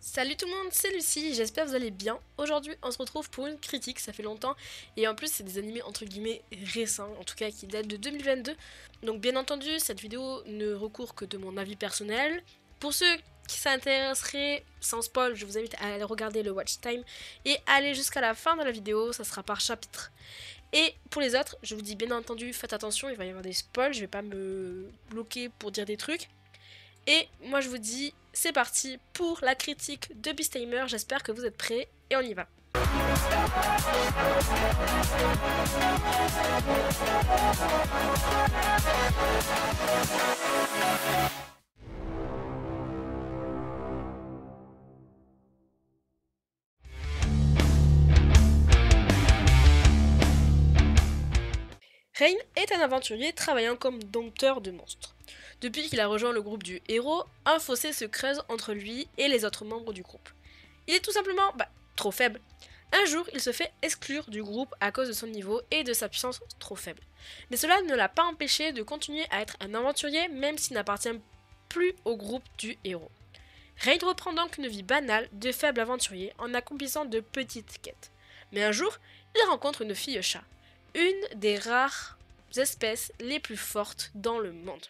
Salut tout le monde, c'est Lucie, j'espère que vous allez bien. Aujourd'hui on se retrouve pour une critique, ça fait longtemps, et en plus c'est des animés entre guillemets récents, en tout cas qui datent de 2022. Donc bien entendu cette vidéo ne recourt que de mon avis personnel. Pour ceux qui s'intéresseraient, sans spoil, je vous invite à aller regarder le watch time et aller jusqu'à la fin de la vidéo, ça sera par chapitre. Et pour les autres, je vous dis bien entendu, faites attention, il va y avoir des spoils, je vais pas me bloquer pour dire des trucs. Et moi je vous dis, c'est parti pour la critique de Beasttamer, j'espère que vous êtes prêts et on y va. Rain est un aventurier travaillant comme dompteur de monstres. Depuis qu'il a rejoint le groupe du héros, un fossé se creuse entre lui et les autres membres du groupe. Il est tout simplement, trop faible. Un jour, il se fait exclure du groupe à cause de son niveau et de sa puissance trop faible. Mais cela ne l'a pas empêché de continuer à être un aventurier même s'il n'appartient plus au groupe du héros. Rain reprend donc une vie banale de faible aventurier en accomplissant de petites quêtes. Mais un jour, il rencontre une fille chat, une des rares espèces les plus fortes dans le monde.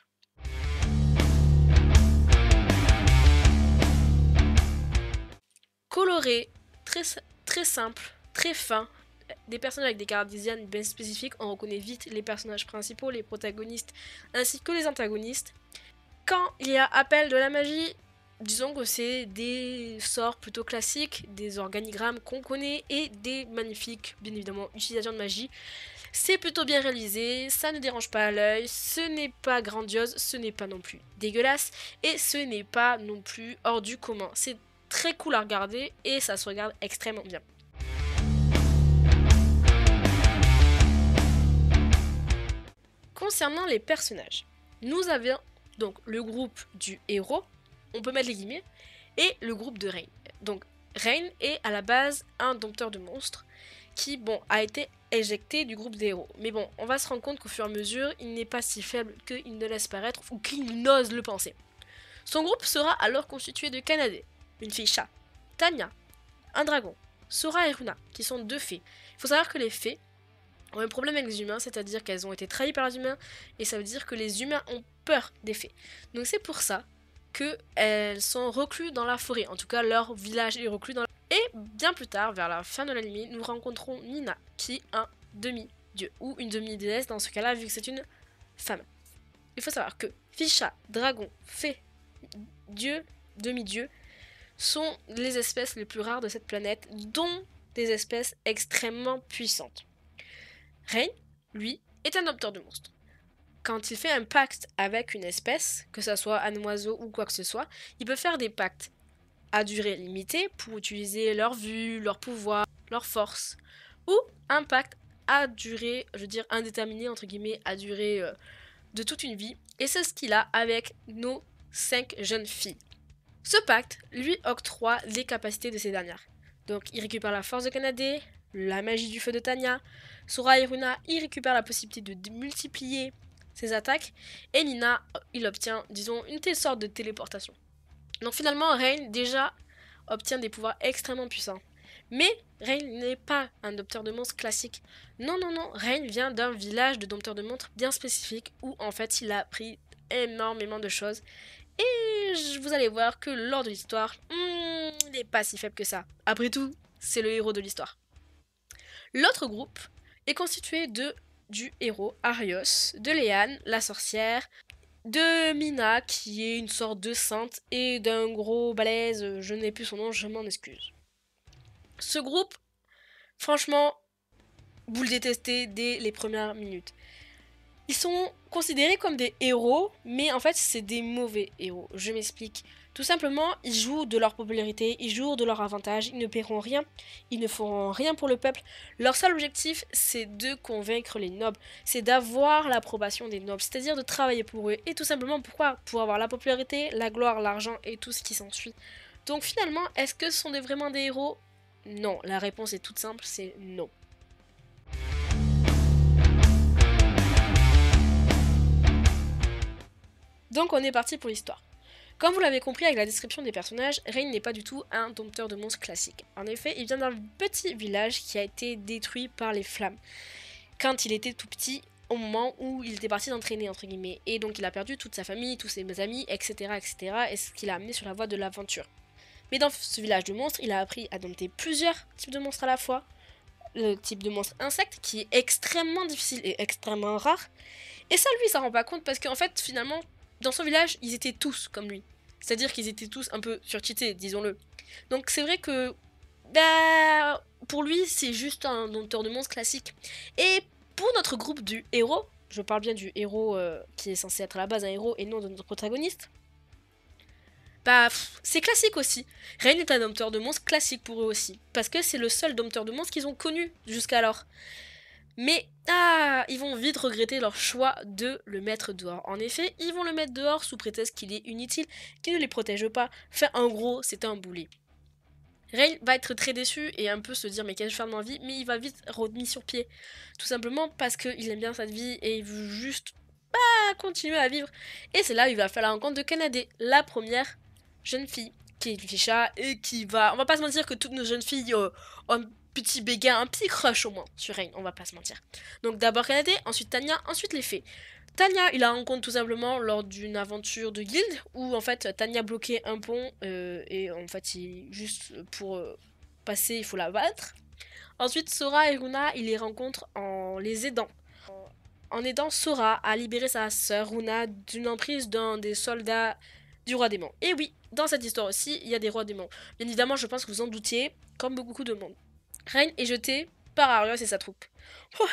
Coloré, très simple, très fin, des personnages avec des cartes design bien spécifiques, on reconnaît vite les personnages principaux, les protagonistes, ainsi que les antagonistes. Quand il y a appel de la magie, disons que c'est des sorts plutôt classiques, des organigrammes qu'on connaît et des magnifiques, bien évidemment, utilisations de magie. C'est plutôt bien réalisé, ça ne dérange pas à l'œil, ce n'est pas grandiose, ce n'est pas non plus dégueulasse et ce n'est pas non plus hors du commun. C'est très cool à regarder et ça se regarde extrêmement bien. Concernant les personnages, nous avons donc le groupe du héros, on peut mettre les guillemets, et le groupe de Rain. Donc Rain est à la base un dompteur de monstres qui, a été éjecté du groupe des héros. Mais bon, on va se rendre compte qu'au fur et à mesure, il n'est pas si faible qu'il ne laisse paraître ou qu'il n'ose le penser. Son groupe sera alors constitué de Kanade, une fille chat, Tanya, un dragon, Sora et Runa, qui sont deux fées. Il faut savoir que les fées ont un problème avec les humains, c'est-à-dire qu'elles ont été trahies par les humains, et ça veut dire que les humains ont peur des fées. Donc c'est pour ça qu'elles sont recluses dans la forêt, en tout cas leur village est reclus dans la... Et bien plus tard, vers la fin de l'anime, nous rencontrons Nina, qui est un demi-dieu, ou une demi-déesse dans ce cas-là, vu que c'est une femme. Il faut savoir que fille, chat, dragon, fée, dieu, demi-dieu, sont les espèces les plus rares de cette planète, dont des espèces extrêmement puissantes. Rain, lui, est un dompteur de monstres. Quand il fait un pacte avec une espèce, que ce soit un oiseau ou quoi que ce soit, il peut faire des pactes à durée limitée pour utiliser leur vue, leur pouvoir, leur force, ou un pacte à durée, je veux dire indéterminée, entre guillemets, à durée de toute une vie, et c'est ce qu'il a avec nos 5 jeunes filles. Ce pacte lui octroie les capacités de ces dernières. Donc il récupère la force de Kanade, la magie du feu de Tanya, Sora et Runa, il récupère la possibilité de multiplier ses attaques, et Nina, il obtient, disons, une telle sorte de téléportation. Donc finalement, Rain déjà obtient des pouvoirs extrêmement puissants. Mais Rain n'est pas un dompteur de monstres classique. Non, Rain vient d'un village de dompteurs de monstres bien spécifique où en fait il a appris énormément de choses. Et vous allez voir que lors de l'histoire, il n'est pas si faible que ça. Après tout, c'est le héros de l'histoire. L'autre groupe est constitué du héros Arios, de Léane, la sorcière, de Mina, qui est une sorte de sainte, et d'un gros balèze, je n'ai plus son nom, je m'en excuse. Ce groupe, franchement, vous le détestez dès les premières minutes. Ils sont considérés comme des héros, mais en fait, c'est des mauvais héros. Je m'explique. Tout simplement, ils jouent de leur popularité, ils jouent de leur avantage, ils ne paieront rien, ils ne feront rien pour le peuple. Leur seul objectif, c'est de convaincre les nobles, c'est d'avoir l'approbation des nobles, c'est-à-dire de travailler pour eux. Et tout simplement, pourquoi? Pour avoir la popularité, la gloire, l'argent et tout ce qui s'ensuit. Donc finalement, est-ce que ce sont vraiment des héros? Non, la réponse est toute simple, c'est non. Donc on est parti pour l'histoire. Comme vous l'avez compris avec la description des personnages, Rain n'est pas du tout un dompteur de monstres classique. En effet, il vient d'un petit village qui a été détruit par les flammes quand il était tout petit, au moment où il était parti d'entraîner entre guillemets, et donc il a perdu toute sa famille, tous ses amis, etc. etc. et ce qui l'a amené sur la voie de l'aventure. Mais dans ce village de monstres, il a appris à dompter plusieurs types de monstres à la fois. Le type de monstre insecte qui est extrêmement difficile et extrêmement rare. Et ça lui, ça rend pas compte parce qu'en fait, finalement, dans son village, ils étaient tous comme lui. C'est-à-dire qu'ils étaient tous un peu surcheatés, disons-le. Donc c'est vrai que, bah, pour lui, c'est juste un dompteur de monstres classique. Et pour notre groupe du héros, je parle bien du héros qui est censé être à la base un héros et non de notre protagoniste, bah, c'est classique aussi. Rain est un dompteur de monstres classique pour eux aussi. Parce que c'est le seul dompteur de monstres qu'ils ont connu jusqu'alors. Mais, ils vont vite regretter leur choix de le mettre dehors. En effet, ils vont le mettre dehors sous prétexte qu'il est inutile, qu'il ne les protège pas. Enfin, en gros, c'est un boulet. Rain va être très déçu et un peu se dire mais qu'est-ce que je fais de ma vie, mais il va vite remis sur pied. Tout simplement parce qu'il aime bien cette vie et il veut juste continuer à vivre. Et c'est là où il va faire la rencontre de Kanade, la première jeune fille qui est une ficha et qui va... On va pas se mentir que toutes nos jeunes filles ont un petit béguin, un petit crush au moins sur Rain, on va pas se mentir. Donc d'abord Kanade, ensuite Tanya, ensuite les fées. Tanya, il la rencontre tout simplement lors d'une aventure de guilde où en fait Tanya bloquait un pont et en fait juste pour passer il faut la battre. Ensuite Sora et Runa, il les rencontre en les aidant. En aidant Sora à libérer sa sœur Runa d'une emprise d'un des soldats du roi démon. Et oui, dans cette histoire aussi, il y a des rois démons. Bien évidemment, je pense que vous en doutiez, comme beaucoup de monde. Rain est jeté par Arios et sa troupe. Oh,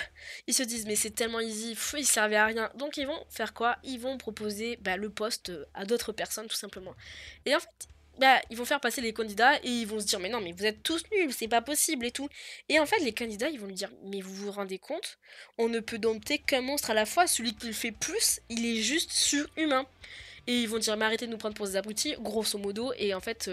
ils se disent, mais c'est tellement easy, ils servaient à rien. Donc ils vont faire quoi? Ils vont proposer le poste à d'autres personnes, tout simplement. Et en fait, ils vont faire passer les candidats et ils vont se dire, mais non, mais vous êtes tous nuls, c'est pas possible et tout. Et en fait, les candidats, ils vont lui dire, mais vous vous rendez compte? On ne peut dompter qu'un monstre à la fois, celui qui le fait plus, il est juste surhumain. Et ils vont dire, mais arrêtez de nous prendre pour des abrutis, grosso modo, et en fait...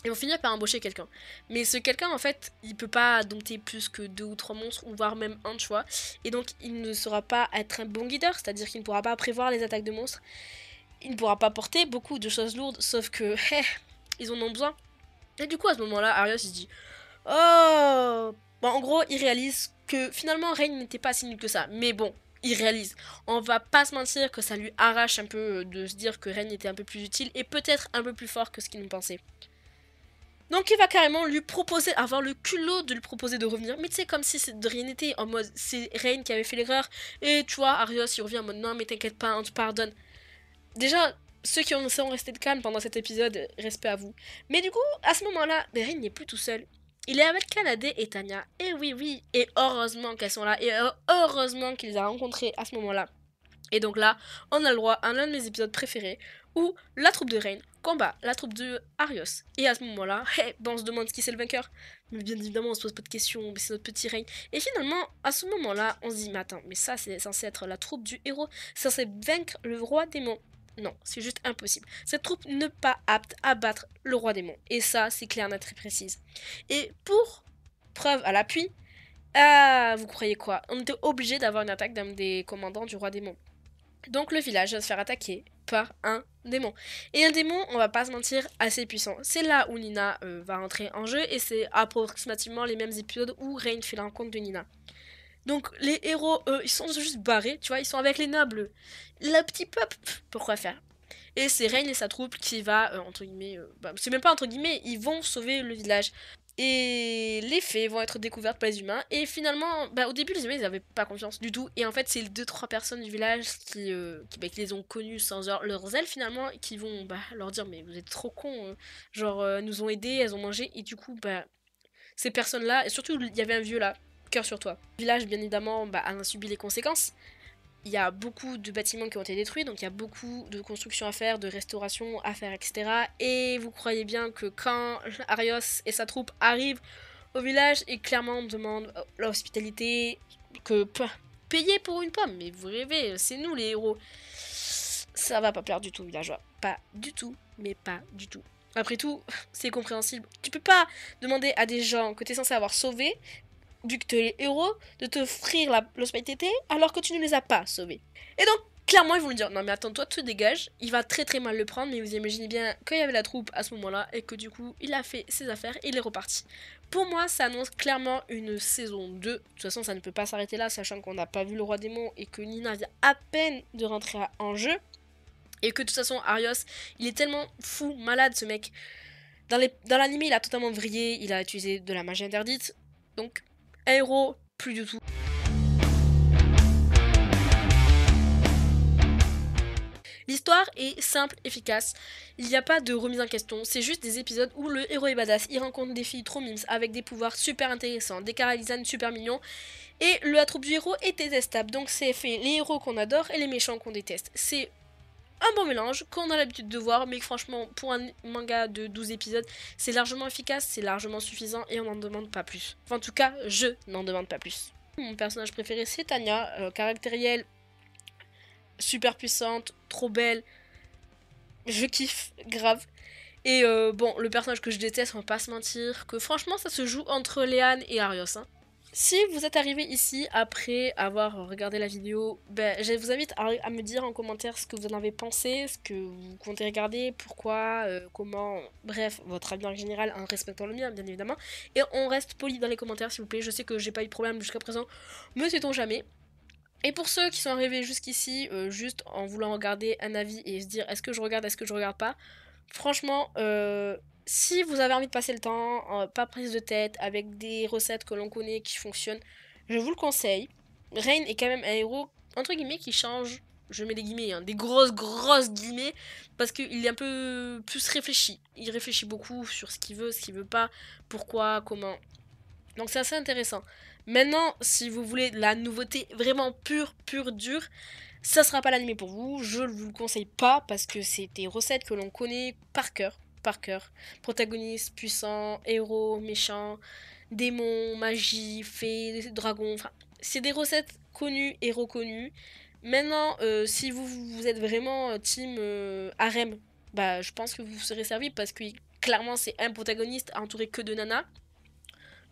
ils vont finir par embaucher quelqu'un. Mais ce quelqu'un, en fait, il peut pas dompter plus que 2 ou 3 monstres, ou voire même un, tu vois. Et donc, il ne saura pas être un bon guideur, c'est-à-dire qu'il ne pourra pas prévoir les attaques de monstres. Il ne pourra pas porter beaucoup de choses lourdes, sauf que, ils en ont besoin. Et du coup, à ce moment-là, Arios, il se dit, oh... Bon, en gros, il réalise que finalement, Rain n'était pas si nul que ça. Mais bon, il réalise. On va pas se mentir que ça lui arrache un peu de se dire que Rain était un peu plus utile et peut-être un peu plus fort que ce qu'il nous pensait. Donc il va carrément lui proposer, avoir le culot de lui proposer de revenir. Mais tu sais, comme si de rien n'était, en mode c'est Rain qui avait fait l'erreur. Et tu vois, Arios il revient en mode non mais t'inquiète pas, on te pardonne. Déjà, ceux qui sont restés de calme pendant cet épisode, respect à vous. Mais du coup, à ce moment-là, Rain n'est plus tout seul. Il est avec Kanade et Tanya. Et oui, oui, et heureusement qu'elles sont là. Et heureusement qu'il les a rencontrées à ce moment-là. Et donc là, on a le droit à l'un de mes épisodes préférés où la troupe de Rain combat la troupe de Arios. Et à ce moment-là, on se demande qui c'est le vainqueur. Mais bien évidemment, on se pose pas de questions, mais c'est notre petit Rain. Et finalement, à ce moment-là, on se dit, mais attends, mais ça c'est censé être la troupe du héros, c'est censé vaincre le roi démon. Non, c'est juste impossible. Cette troupe n'est pas apte à battre le roi démon. Et ça, c'est clair, net, très précise. Et pour preuve à l'appui, vous croyez quoi? On était obligé d'avoir une attaque d'un des commandants du roi démon. Donc le village va se faire attaquer par un démon. Et un démon, on va pas se mentir, assez puissant. C'est là où Nina va rentrer en jeu et c'est approximativement les mêmes épisodes où Rain fait la rencontre de Nina. Donc les héros, ils sont juste barrés, tu vois, ils sont avec les nobles. Le petit peuple, pourquoi faire? Et c'est Rain et sa troupe qui va, entre guillemets, c'est même pas entre guillemets, ils vont sauver le village. Et les fées vont être découvertes par les humains. Et finalement, au début, les humains, ils n'avaient pas confiance du tout. Et en fait, c'est les 2-3 personnes du village qui les ont connus sans leurs ailes, finalement, qui vont leur dire, mais vous êtes trop cons. Genre, nous ont aidés, elles ont mangé. Et du coup, ces personnes-là, et surtout, il y avait un vieux là, cœur sur toi. Le village, bien évidemment, en a subi les conséquences. Il y a beaucoup de bâtiments qui ont été détruits, donc il y a beaucoup de construction à faire, de restauration à faire, etc. Et vous croyez bien que quand Arios et sa troupe arrivent au village, et clairement demandent l'hospitalité, que payer pour une pomme, mais vous rêvez, c'est nous les héros. Ça va pas plaire du tout, villageois. Pas du tout, mais pas du tout. Après tout, c'est compréhensible. Tu peux pas demander à des gens que t'es censé avoir sauvés, vu que tu es les héros, de t'offrir l'hospitalité alors que tu ne les as pas sauvés. Et donc, clairement ils vont lui dire non mais attends, toi tu te dégages. Il va très très mal le prendre, mais vous imaginez bien quand il y avait la troupe à ce moment-là et que du coup il a fait ses affaires et il est reparti. Pour moi ça annonce clairement une saison 2. De toute façon ça ne peut pas s'arrêter là, sachant qu'on n'a pas vu le roi démon et que Nina vient à peine de rentrer en jeu. Et que de toute façon Arios il est tellement fou, malade ce mec. Dans l'anime il a totalement vrillé, il a utilisé de la magie interdite. Donc un héros plus du tout. L'histoire est simple, efficace, il n'y a pas de remise en question, c'est juste des épisodes où le héros est badass, il rencontre des filles trop mimes avec des pouvoirs super intéressants, des chara-design super mignons, et la troupe du héros est détestable, donc c'est fait les héros qu'on adore et les méchants qu'on déteste. C'est un bon mélange qu'on a l'habitude de voir, mais franchement pour un manga de 12 épisodes, c'est largement efficace, c'est largement suffisant et on n'en demande pas plus. Enfin en tout cas, je n'en demande pas plus. Mon personnage préféré c'est Tanya, caractérielle, super puissante, trop belle, je kiffe grave. Et bon, le personnage que je déteste, on va pas se mentir, que franchement ça se joue entre Léane et Arios. Hein. Si vous êtes arrivé ici après avoir regardé la vidéo, ben, je vous invite à me dire en commentaire ce que vous en avez pensé, ce que vous comptez regarder, pourquoi, comment, bref, votre avis en général en respectant le mien bien évidemment. Et on reste poli dans les commentaires s'il vous plaît, je sais que j'ai pas eu de problème jusqu'à présent, mais sait-on jamais. Et pour ceux qui sont arrivés jusqu'ici, juste en voulant regarder un avis et se dire est-ce que je regarde pas, franchement, si vous avez envie de passer le temps, pas prise de tête, avec des recettes que l'on connaît qui fonctionnent, je vous le conseille. Rain est quand même un héros, entre guillemets, qui change, je mets des guillemets, hein, des grosses guillemets, parce qu'il est un peu plus réfléchi. Il réfléchit beaucoup sur ce qu'il veut pas, pourquoi, comment. Donc c'est assez intéressant. Maintenant, si vous voulez de la nouveauté vraiment dure, ça sera pas l'anime pour vous. Je ne vous le conseille pas parce que c'est des recettes que l'on connaît par cœur. Protagonistes, puissants, héros, méchants, démons, magie, fées, dragons. Enfin, c'est des recettes connues et reconnues. Maintenant, si vous êtes vraiment team harem, bah je pense que vous serez servi parce que clairement c'est un protagoniste entouré que de nanas.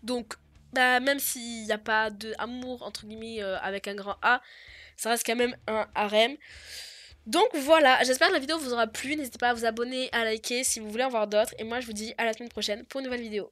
Donc, bah, même s'il n'y a pas d'amour, entre guillemets, avec un grand A, ça reste quand même un harem. Donc voilà, j'espère que la vidéo vous aura plu. N'hésitez pas à vous abonner, à liker si vous voulez en voir d'autres. Et moi, je vous dis à la semaine prochaine pour une nouvelle vidéo.